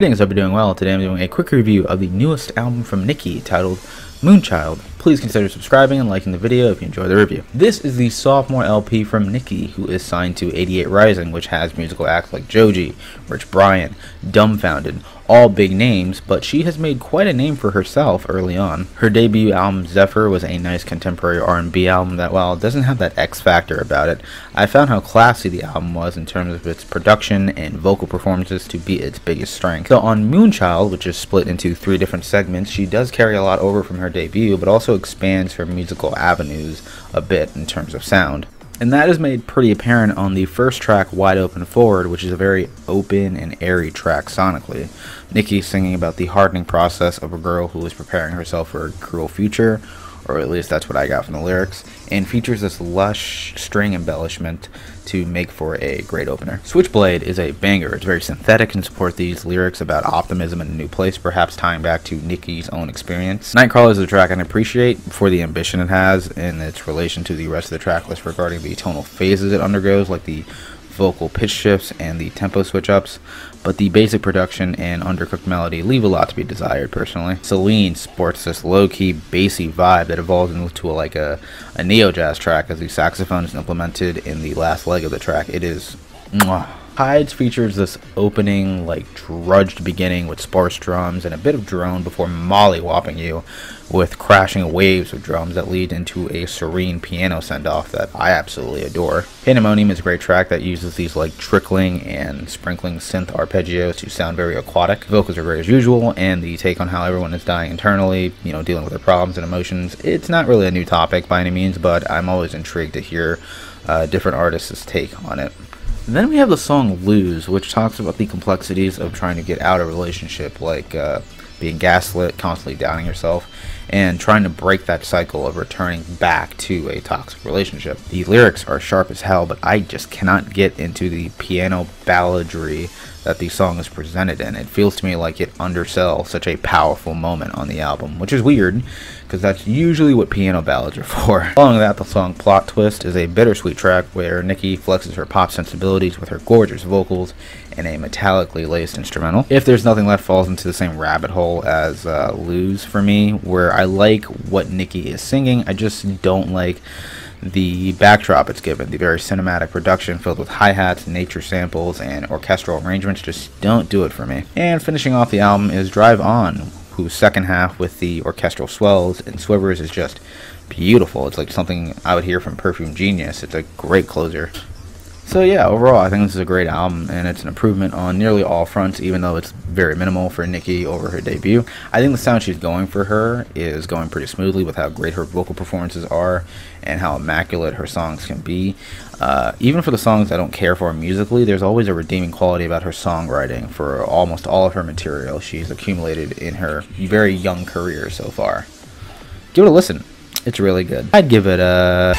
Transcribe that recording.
Greetings, hope you're doing well. Today I'm doing a quick review of the newest album from NIKI titled Moonchild. Please consider subscribing and liking the video if you enjoy the review. This is the sophomore LP from NIKI, who is signed to 88 Rising, which has musical acts like Joji, Rich Brian, Dumbfounded, all big names, but she has made quite a name for herself early on. Her debut album Zephyr was a nice contemporary R&B album that, while it doesn't have that X factor about it, I found how classy the album was in terms of its production and vocal performances to be its biggest strength. So on Moonchild, which is split into 3 different segments, she does carry a lot over from her debut, but also expands her musical avenues a bit in terms of sound. And that is made pretty apparent on the first track, Wide Open Forward, which is a very open and airy track sonically. NIKI singing about the hardening process of a girl who is preparing herself for a cruel future, or at least that's what I got from the lyrics, and features this lush string embellishment to make for a great opener. Switchblade is a banger. It's very synthetic and supports these lyrics about optimism in a new place, perhaps tying back to NIKI's own experience. Nightcrawler is a track I appreciate for the ambition it has in its relation to the rest of the track list regarding the tonal phases it undergoes, like the vocal pitch shifts and the tempo switch ups, but the basic production and undercooked melody leave a lot to be desired personally. Selene sports this low-key bassy vibe that evolves into a neo-jazz track as the saxophone is implemented in the last leg of the track. It is mwah. Hides features this opening, drudged beginning with sparse drums and a bit of drone before molly-whopping you with crashing waves of drums that lead into a serene piano send-off that I absolutely adore. Pandemonium is a great track that uses these trickling and sprinkling synth arpeggios to sound very aquatic. Vocals are great as usual, and the take on how everyone is dying internally, dealing with their problems and emotions. It's not really a new topic by any means, but I'm always intrigued to hear different artists' take on it. Then we have the song Lose, which talks about the complexities of trying to get out of a relationship, like being gaslit, constantly doubting yourself, and trying to break that cycle of returning back to a toxic relationship. The lyrics are sharp as hell, but I just cannot get into the piano balladry that the song is presented in. It feels to me like it undersells such a powerful moment on the album, which is weird, because that's usually what piano ballads are for. Following that, the song Plot Twist is a bittersweet track where NIKI flexes her pop sensibilities with her gorgeous vocals and a metallically laced instrumental. If There's Nothing Left falls into the same rabbit hole as Lose for me, where I like what NIKI is singing, I just don't like the backdrop it's given. The very cinematic production filled with hi-hats, nature samples, and orchestral arrangements just don't do it for me. And finishing off the album is Drive On, whose second half with the orchestral swells and swivers is just beautiful. It's like something I would hear from Perfume Genius. It's a great closer. So yeah, overall I think this is a great album, and it's an improvement on nearly all fronts, even though it's very minimal for NIKI over her debut. I think the sound she's going for her is going pretty smoothly with how great her vocal performances are and how immaculate her songs can be. Even for the songs I don't care for musically, there's always a redeeming quality about her songwriting for almost all of her material she's accumulated in her very young career so far. Give it a listen. It's really good. I'd give it a